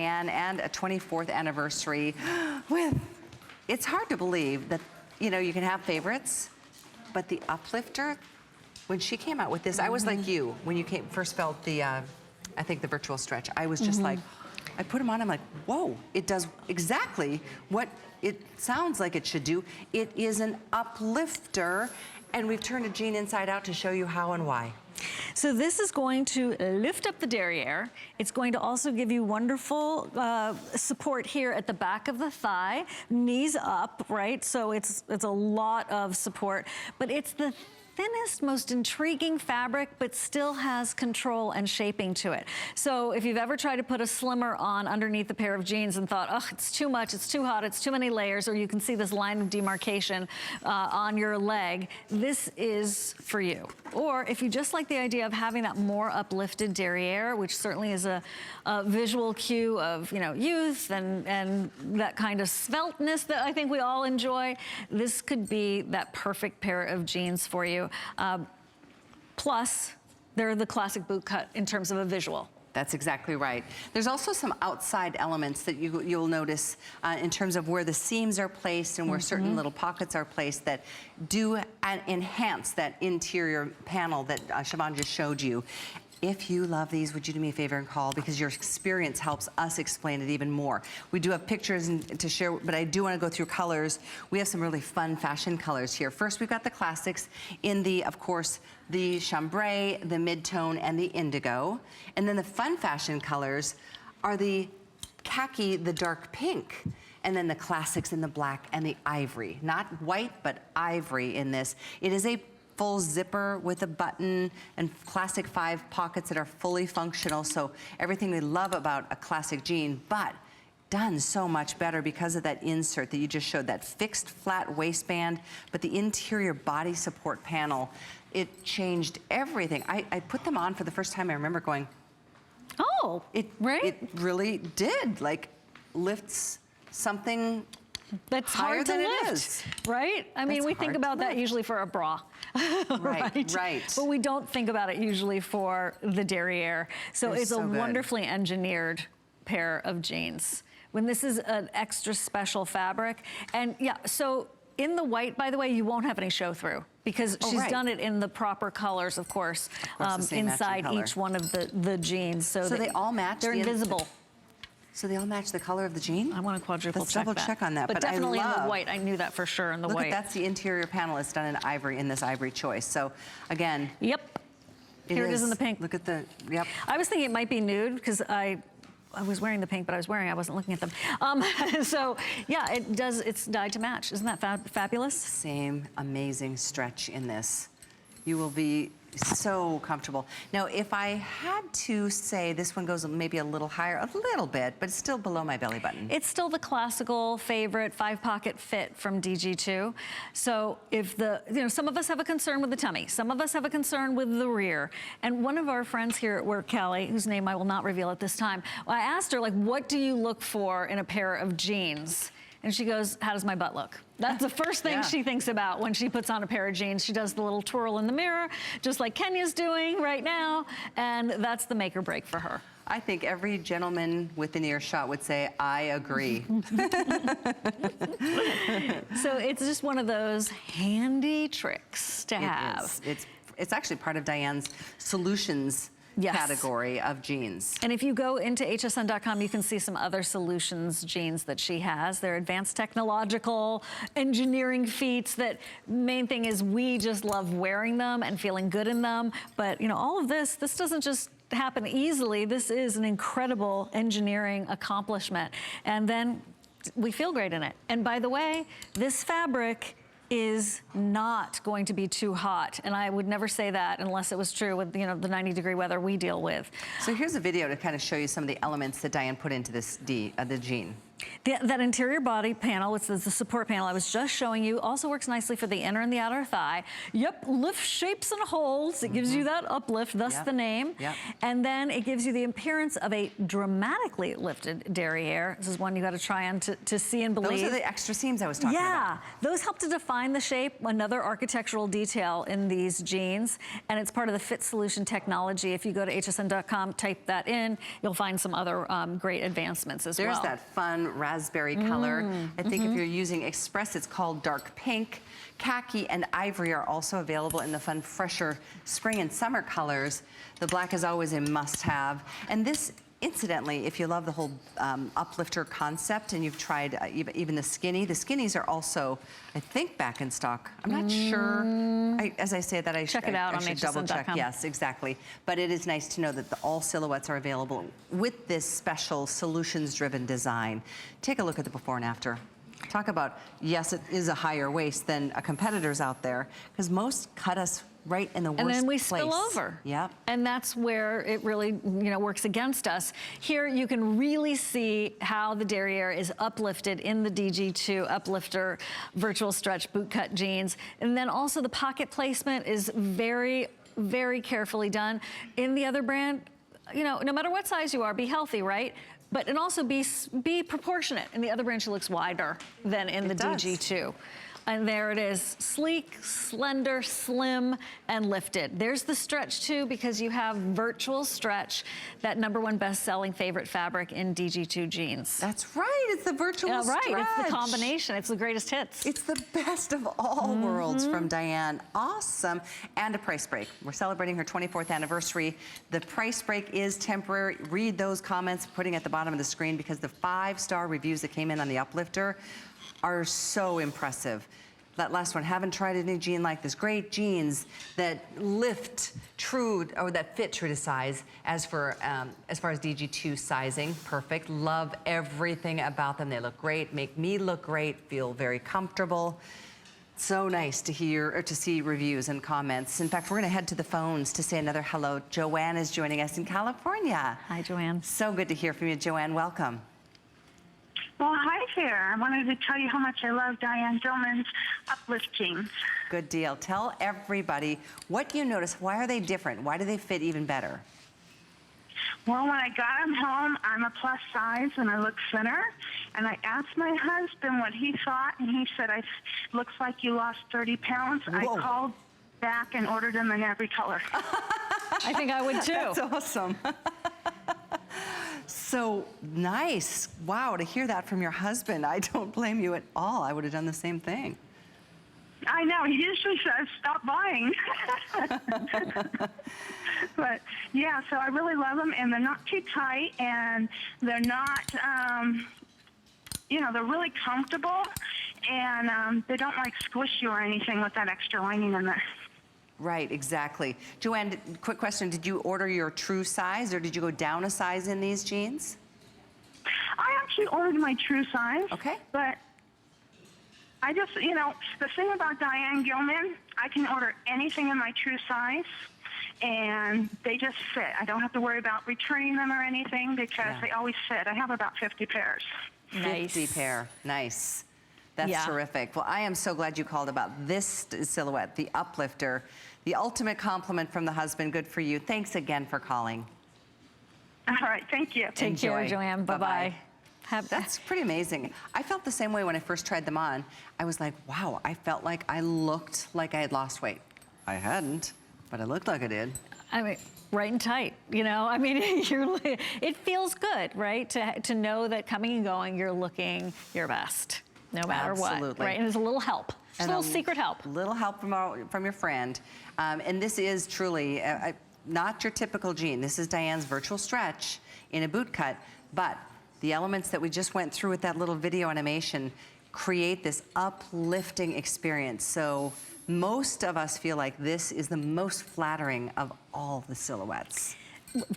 And a 24th anniversary with, it's hard to believe that, you know, you can have favorites, but the UpLifter, when she came out with this, I was like you, when you first felt the, I think the virtual stretch, I was just like, I put them on, I'm like, whoa, it does exactly what it sounds like it should do. It is an uplifter, and we've turned a jean inside out to show you how and why. So this is going to lift up the derriere. It's going to also give you wonderful support here at the back of the thigh, knees up, right? So it's a lot of support, but it's the thinnest, most intriguing fabric, but still has control and shaping to it. So if you've ever tried to put a slimmer on underneath a pair of jeans and thought, oh, it's too much, it's too hot, it's too many layers, or you can see this line of demarcation on your leg, this is for you. Or if you just like the idea of having that more uplifted derriere, which certainly is a visual cue of, you know, youth and that kind of svelteness that I think we all enjoy, this could be that perfect pair of jeans for you. Plus, they're the classic boot cut in terms of a visual. That's exactly right. There's also some outside elements that you'll notice in terms of where the seams are placed and where certain little pockets are placed that do enhance that interior panel that Siobhan just showed you. If you love these, would you do me a favor and call, because your experience helps us explain it even more. We do have pictures to share, but I do want to go through colors. We have some really fun fashion colors here. First, we've got the classics in the, of course, the chambray, the mid-tone, and the indigo. And then the fun fashion colors are the khaki, the dark pink, and then the classics in the black and the ivory. Not white, but ivory in this. It is a full zipper with a button and classic 5 pockets that are fully functional. So everything we love about a classic jean, but done so much better because of that insert that you just showed, that fixed flat waistband, but the interior body support panel, it changed everything. I put them on for the first time. I remember going, oh, it really did, like lifts something that's hard to lift, right? I mean, we think about that usually for a bra, right? But we don't think about it usually for the derriere. So it's a wonderfully engineered pair of jeans. When this is an extra special fabric, and yeah, so in the white, by the way, you won't have any show through because she's done it in the proper colors, of course inside each one of the jeans. So they all match. They're invisible. So they all match the color of the jean? I want to quadruple check that. Let's double check on that. But definitely in the white. I knew that for sure in the white. Look, that's the interior panel. It's done in ivory, in this ivory choice. So again. Yep. Here it is in the pink. Look at the, yep. I was thinking it might be nude because I was wearing the pink, but I wasn't looking at them. So yeah, it does, it's dyed to match. Isn't that fabulous? Same amazing stretch in this. You will be so comfortable. Now, if I had to say this one goes maybe a little higher, a little bit, but it's still below my belly button. It's still the classical favorite 5-pocket fit from DG2. So if some of us have a concern with the tummy, some of us have a concern with the rear. And one of our friends here at work, Callie, whose name I will not reveal at this time, I asked her, like, what do you look for in a pair of jeans? And she goes, how does my butt look? That's the first thing she thinks about when she puts on a pair of jeans. She does the little twirl in the mirror, just like Kenya's doing right now, and that's the make or break for her. I think every gentleman with an earshot would say, I agree. So it's just one of those handy tricks to have. It's actually part of Diane's solutions category of jeans. And if you go into hsn.com, you can see some other solutions jeans that she has. They're advanced technological engineering feats that main thing is we just love wearing them and feeling good in them. But you know, all of this doesn't just happen easily. This is an incredible engineering accomplishment. And then we feel great in it. And by the way, this fabric is not going to be too hot. And I would never say that unless it was true with, you know, the 90-degree weather we deal with. So here's a video to kind of show you some of the elements that Diane put into this the jean. That interior body panel, which is the support panel I was just showing you, also works nicely for the inner and the outer thigh. Yep, lift shapes and holds. It gives you that uplift, thus the name. Yep. And then it gives you the appearance of a dramatically lifted derriere. This is one you got to try on to see and believe. Those are the extra seams I was talking about. Yeah, those help to define the shape, another architectural detail in these jeans, and it's part of the Fit Solution technology. If you go to hsn.com, type that in, you'll find some other great advancements as well. There's that fun raspberry color. I think if you're using Express, it's called dark pink. Khaki and ivory are also available in the fun, fresher spring and summer colors. The black is always a must-have. And this, incidentally, if you love the whole uplifter concept and you've tried even the skinnies are also, I think, back in stock. I'm not sure. As I say that, I check it out on should double check. hsn.com. Yes, exactly. But it is nice to know that all silhouettes are available with this special solutions-driven design. Take a look at the before and after. Talk about, yes, it is a higher waist than a competitor's out there, because most cut us right in the worst place. And then we spill over. Yep. And that's where it really, works against us. Here you can really see how the derriere is uplifted in the DG2 UpLifter virtual stretch bootcut jeans. And then also the pocket placement is very, very carefully done. In the other brand, no matter what size you are, be healthy, right? But and also be proportionate. In the other brand, she looks wider than in the DG2. And there it is, sleek, slender, slim, and lifted. There's the stretch too, because you have virtual stretch, that #1 best-selling favorite fabric in DG2 jeans. That's right, it's the virtual stretch. Right, it's the combination, it's the greatest hits. It's the best of all worlds from Diane. Awesome. And a price break. We're celebrating her 24th anniversary. The price break is temporary. Read those comments putting at the bottom of the screen, because the 5-star reviews that came in on the Uplifter are so impressive. That last one, haven't tried any jean like this. Great jeans that lift true, or that fit true to size. As far as DG2 sizing, perfect. Love everything about them. They look great, make me look great, feel very comfortable. So nice to hear or to see reviews and comments. In fact, we're gonna head to the phones to say another hello. Joanne is joining us in California. Hi, Joanne. So good to hear from you, Joanne. Welcome. Well, hi there. I wanted to tell you how much I love Diane Gilman's Uplift jeans. Good deal. Tell everybody what you notice. Why are they different? Why do they fit even better? Well, when I got them home, I'm a plus size and I look thinner. And I asked my husband what he thought, and he said, looks like you lost 30 pounds. Whoa. I called back and ordered them in every color. I think I would too. That's awesome. So nice. Wow, to hear that from your husband. I don't blame you at all. I would have done the same thing. I know. He usually says, stop buying. But, yeah, so I really love them, and they're not too tight, and they're not, they're really comfortable, and they don't, squish you or anything with that extra lining in there. Right, exactly. Joanne, quick question. Did you order your true size, or did you go down a size in these jeans? I actually ordered my true size. Okay. But I just, the thing about Diane Gilman, I can order anything in my true size, and they just fit. I don't have to worry about returning them or anything, because they always fit. I have about 50 pairs. Nice. 50 pair. Nice. That's terrific. Well, I am so glad you called about this silhouette, the Uplifter. The ultimate compliment from the husband. Good for you. Thanks again for calling. All right, thank you. Take care, Enjoy. Joanne. Bye-bye. That's pretty amazing. I felt the same way when I first tried them on. I was like, wow, I felt like I looked like I had lost weight. I hadn't, but I looked like I did. I mean, right and tight, I mean, it feels good, right? To know that coming and going, you're looking your best, no matter what, right? And there's a little help, just a little secret help. Little help from your friend. And this is truly not your typical jean. This is Diane's virtual stretch in a boot cut, but the elements that we just went through with that little video animation create this uplifting experience. So most of us feel like this is the most flattering of all the silhouettes.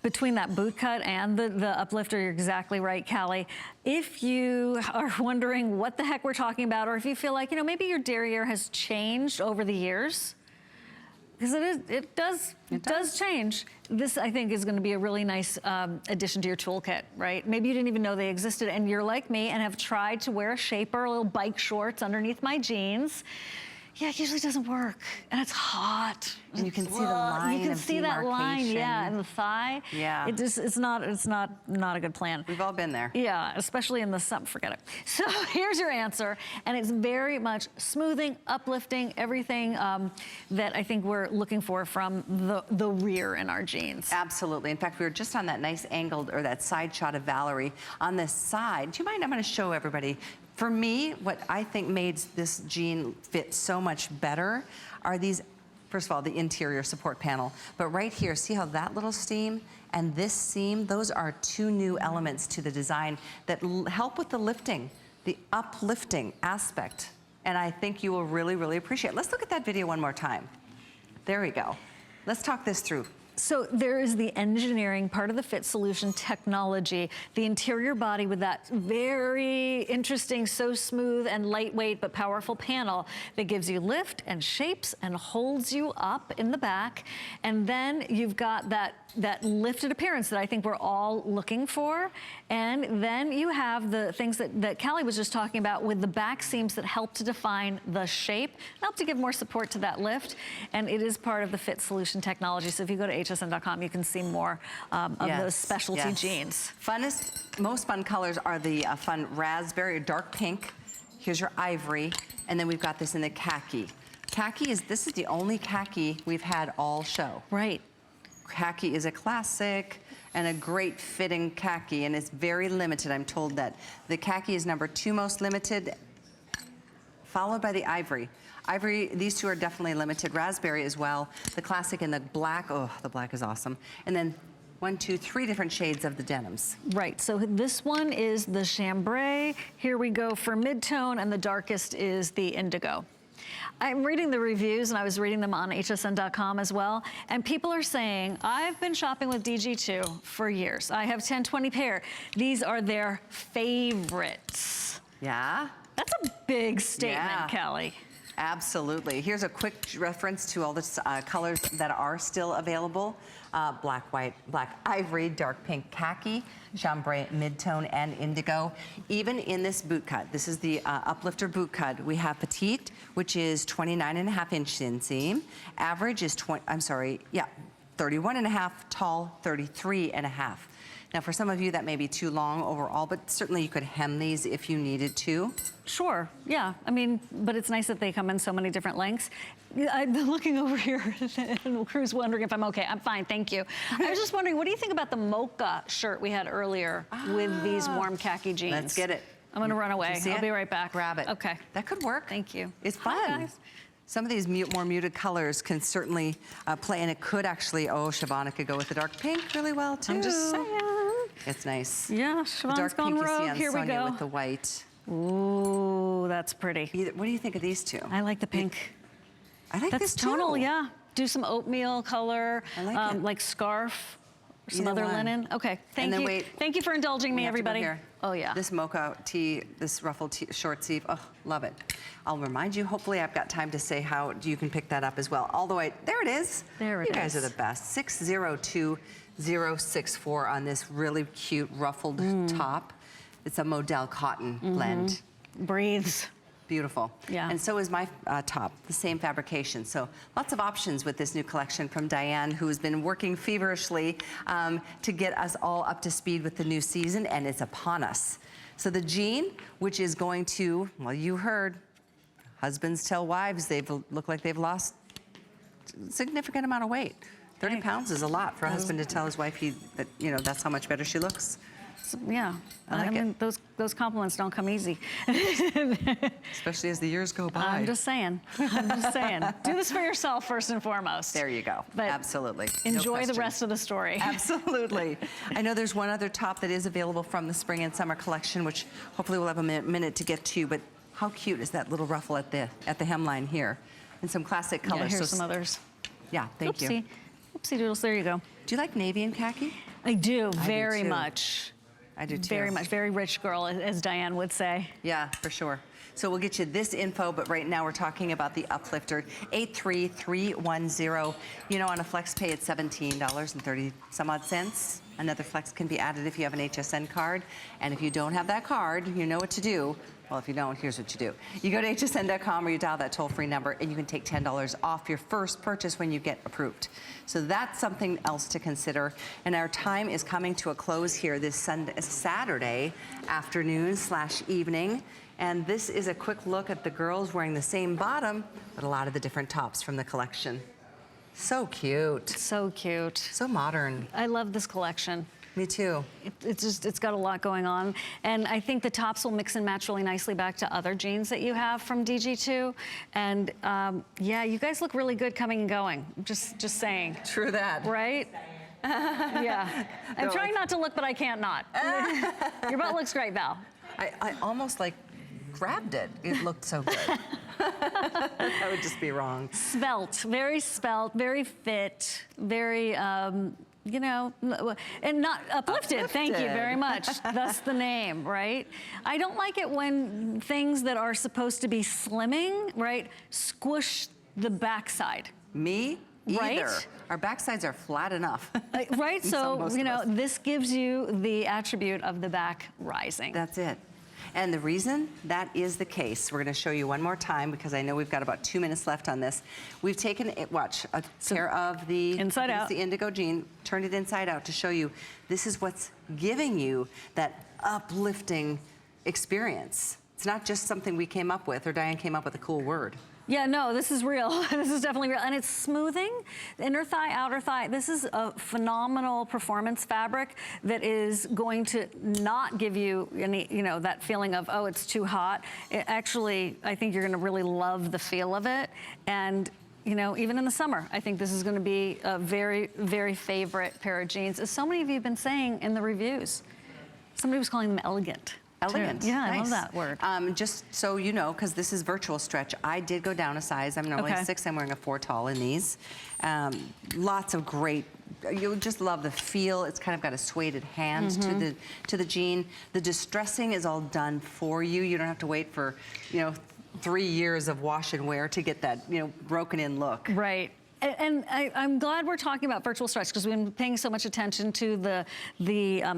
Between that boot cut and the uplifter, you're exactly right, Callie. If you are wondering what the heck we're talking about, or if you feel like, maybe your derriere has changed over the years, because it does change. This, I think, is going to be a really nice addition to your toolkit, right? Maybe you didn't even know they existed, and you're like me and have tried to wear a shaper, little bike shorts underneath my jeans. Yeah, it usually doesn't work, and it's hot. And you can see the line. You can of see that line, yeah, demarcation. in the thigh. Yeah. It's not a good plan. We've all been there. Yeah, especially in the sun. Forget it. So here's your answer, and it's very much smoothing, uplifting, everything that I think we're looking for from the rear in our jeans. Absolutely. In fact, we were just on that nice angled, or that side shot of Valerie on this side. Do you mind? I'm going to show everybody. For me, what I think made this jean fit so much better are these, first of all, the interior support panel. But right here, see how that little seam and this seam, those are two new elements to the design that help with the lifting, the uplifting aspect. And I think you will really, really appreciate it. Let's look at that video one more time. There we go. Let's talk this through. So there is the engineering part of the fit solution technology, the interior body with that very interesting, so smooth and lightweight but powerful panel that gives you lift and shapes and holds you up in the back. And then you've got that lifted appearance that I think we're all looking for. And then you have the things that Callie was just talking about with the back seams that help to define the shape, help to give more support to that lift. And it is part of the fit solution technology. So if you go to hsn.com, you can see more of those specialty jeans. Funnest, most fun colors are the fun raspberry or dark pink. Here's your ivory. And then we've got this in the khaki. This is the only khaki we've had all show. Right. Khaki is a classic and a great fitting khaki, and it's very limited. I'm told that the khaki is #2 most limited, followed by the ivory. Ivory, these two are definitely limited. Raspberry as well. The classic and the black, oh, the black is awesome. And then 1, 2, 3 different shades of the denims. Right, so this one is the chambray. Here we go for mid-tone, and the darkest is the indigo. I'm reading the reviews, and I was reading them on hsn.com as well, and people are saying, I've been shopping with DG2 for years. I have 10, 20 pair. These are their favorites. Yeah? That's a big statement, Callie. Absolutely. Here's a quick reference to all the colors that are still available. Black, white, black ivory, dark pink khaki, chambray, mid-tone, and indigo. Even in this boot cut, this is the UpLifter BootCut, we have petite, which is 29.5-inch inseam. Average is 31.5, tall, 33.5. Now, for some of you, that may be too long overall, but certainly you could hem these if you needed to. Sure, yeah. I mean, but it's nice that they come in so many different lengths. I'm looking over here, and Crew's wondering if I'm okay. I'm fine, thank you. I was just wondering, what do you think about the mocha shirt we had earlier with these warm khaki jeans? Let's get it. I'm gonna run away. I'll be right back. Grab it. Okay. That could work. Thank you. It's fun. Hi, guys. Some of these more muted colors can certainly play, and it could actually, Shavana could go with the dark pink really well, too. I'm just saying. It's nice. Yeah, The Siobhan's dark gone pink you see rogue. on Here we Sonia go. with the white. Ooh, that's pretty. What do you think of these two? I like the pink. I like That's this too. tonal, yeah. Do some oatmeal color, I like it. like scarf, some Either other one. linen. Okay, thank And then you. wait. Thank you for indulging me, We have to go everybody. here. Oh yeah. This mocha tee, this ruffled tee, short sleeve, oh, love it. I'll remind you, hopefully I've got time to say how you can pick that up as well. All the way, there it is. There it You guys is. are the best. 602064 on this really cute ruffled top. It's a Model cotton blend. Breathes. Beautiful. Yeah. And so is my top, the same fabrication. So lots of options with this new collection from Diane, who has been working feverishly to get us all up to speed with the new season, and it's upon us. So the jean, which is going to, well, you heard, husbands tell wives look like they've lost a significant amount of weight. 30 pounds is a lot for a husband to tell his wife that that's how much better she looks. Yeah. I like mean, those compliments don't come easy. Especially as the years go by. I'm just saying. I'm just saying. Do this for yourself first and foremost. There you go. But absolutely. No enjoy the question. rest of the story. Absolutely. I know there's one other top that is available from the spring and summer collection, which hopefully we'll have a minute to get to, but how cute is that little ruffle at the hemline here? And some classic colors. Yeah, here's some others. Yeah, thank you. Oopsie doodles, there you go. Do you like navy and khaki? I do, I do very too. much. I do too. Very much, very rich girl, as Diane would say. Yeah, for sure. So we'll get you this info, but right now we're talking about the UpLifter 83310. You know, on a flex pay, it's $17.30 some odd cents. Another flex can be added if you have an HSN card. And if you don't have that card, you know what to do. Well, if you don't, here's what you do. You go to hsn.com or you dial that toll-free number and you can take $10 off your first purchase when you get approved. So that's something else to consider. And our time is coming to a close here this Saturday afternoon/evening. And this is a quick look at the girls wearing the same bottom, but a lot of the different tops from the collection. So cute. So cute. So modern. I love this collection. Me too. It's got a lot going on. And I think the tops will mix and match really nicely back to other jeans that you have from DG2. And yeah, you guys look really good coming and going. Just saying. True that. Right? Yeah. I'm trying not to look, but I can't not. Your butt looks great, Val. I almost like grabbed it. It looked so good. That would just be wrong. Svelte, very fit, very, you know, and not uplifted. Thank you very much. That's the name, right? I don't like it when things that are supposed to be slimming, right, squish the backside. Me? Either. Right? Our backsides are flat enough. Right, so, you know, this gives you the attribute of the back rising. That's it. And the reason that is the case, we're going to show you one more time because I know we've got about 2 minutes left on this. We've taken it, watch, a pair of the inside out, the indigo jean, turned it inside out to show you this is what's giving you that uplifting experience. It's not just something we came up with or Diane came up with a cool word. Yeah, no, this is real. This is definitely real. And it's smoothing, inner thigh, outer thigh. This is a phenomenal performance fabric that is going to not give you any, you know, that feeling of, oh, it's too hot. It actually, I think you're gonna really love the feel of it. And you know, even in the summer, I think this is gonna be a very, very favorite pair of jeans, as so many of you have been saying in the reviews. Somebody was calling them elegant. Elegant. Yeah, nice. I love that word. Just so you know, because this is virtual stretch, I did go down a size. I'm normally 6, I'm wearing a 4 tall in these. Lots of great, you'll just love the feel. It's kind of got a suede hand to the jean. The distressing is all done for you. You don't have to wait for, you know, 3 years of wash and wear to get that, you know, broken in look. Right. And I'm glad we're talking about virtual stretch because we've been paying so much attention to the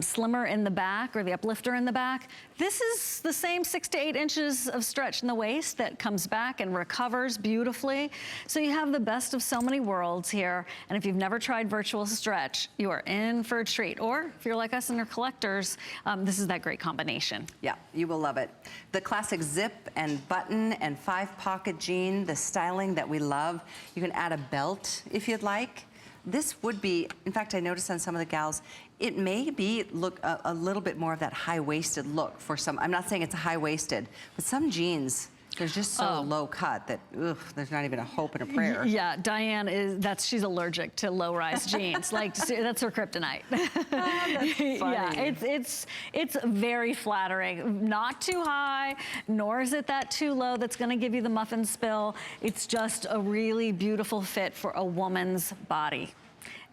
slimmer in the back or the uplifter in the back. This is the same 6 to 8 inches of stretch in the waist that comes back and recovers beautifully. So you have the best of so many worlds here. And if you've never tried virtual stretch, you are in for a treat. Or if you're like us and you're collectors, this is that great combination. Yeah, you will love it. The classic zip and button and 5-pocket jean, the styling that we love. You can add a belt if you'd like. This would be, in fact, I noticed on some of the gals, it may be look a little bit more of that high-waisted look for some. I'm not saying it's a high-waisted, but some jeans, they're just so low cut that, ugh, there's not even a hope and a prayer. Yeah, Diane she's allergic to low-rise jeans. Like, that's her kryptonite. That's funny. Yeah, it's very flattering. Not too high, nor is it that too low that's gonna give you the muffin spill. It's just a really beautiful fit for a woman's body.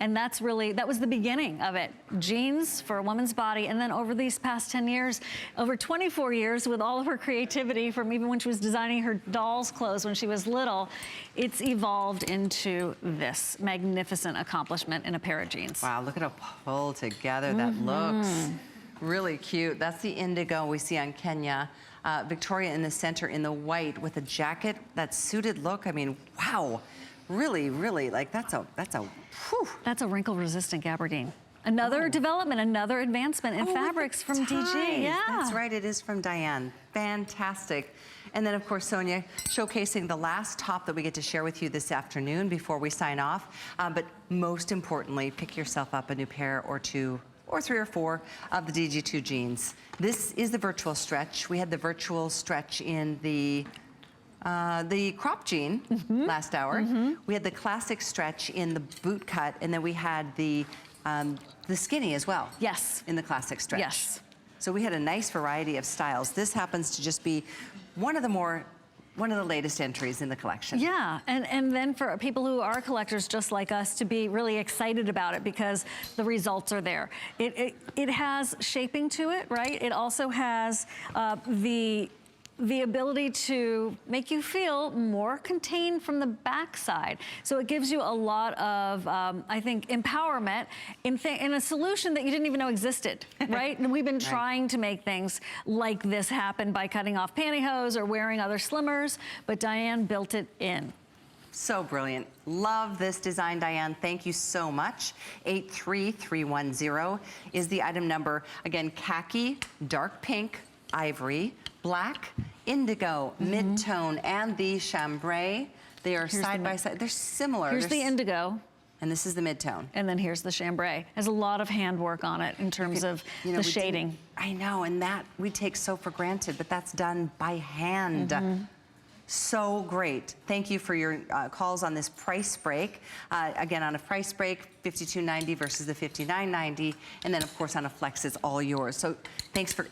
And that was the beginning of it. Jeans for a woman's body. And then over these past 10 years, over 24 years with all of her creativity from even when she was designing her doll's clothes when she was little, it's evolved into this magnificent accomplishment in a pair of jeans. Wow, look at how pulled together that looks. Really cute. That's the indigo we see on Kenya. Victoria in the center in the white with a jacket, that suited look. I mean, wow. Really, really, like that's a whew. That's a wrinkle-resistant gabardine. Another development, another advancement in fabrics from DG. Yeah, that's right. It is from Diane. Fantastic. And then, of course, Sonia showcasing the last top that we get to share with you this afternoon before we sign off. But most importantly, pick yourself up a new pair or 2 or 3 or 4 of the DG2 jeans. This is the virtual stretch. We had the virtual stretch in the crop jean last hour. We had the classic stretch in the boot cut, and then we had the skinny as well. Yes. In the classic stretch. Yes. So we had a nice variety of styles. This happens to just be one of the more one of the latest entries in the collection. Yeah, and then for people who are collectors just like us to be really excited about it because the results are there. It has shaping to it, right? It also has the ability to make you feel more contained from the backside. So it gives you a lot of, I think, empowerment in a solution that you didn't even know existed, right? And we've been trying to make things like this happen by cutting off pantyhose or wearing other slimmers, but Diane built it in. So brilliant. Love this design, Diane. Thank you so much. 83310 is the item number. Again, khaki, dark pink, ivory, black, indigo, mid-tone, and the chambray. They are side by side. They're similar. Here's the indigo. And this is the mid-tone. And then here's the chambray. Has a lot of handwork on it in terms of the shading. I know, and that we take so for granted, but that's done by hand. So great. Thank you for your calls on this price break. Again, on a price break, $52.90 versus the $59.90. And then, of course, on a flex, it's all yours. So thanks for,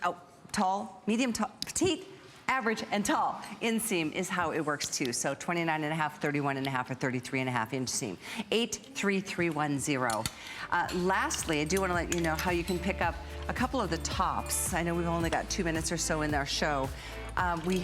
tall, medium, tall, petite, average, and tall. Inseam is how it works too. So 29.5, 31.5, or 33.5 inch seam. 83310. Lastly, I do want to let you know how you can pick up a couple of the tops. I know we've only got 2 minutes or so in our show. We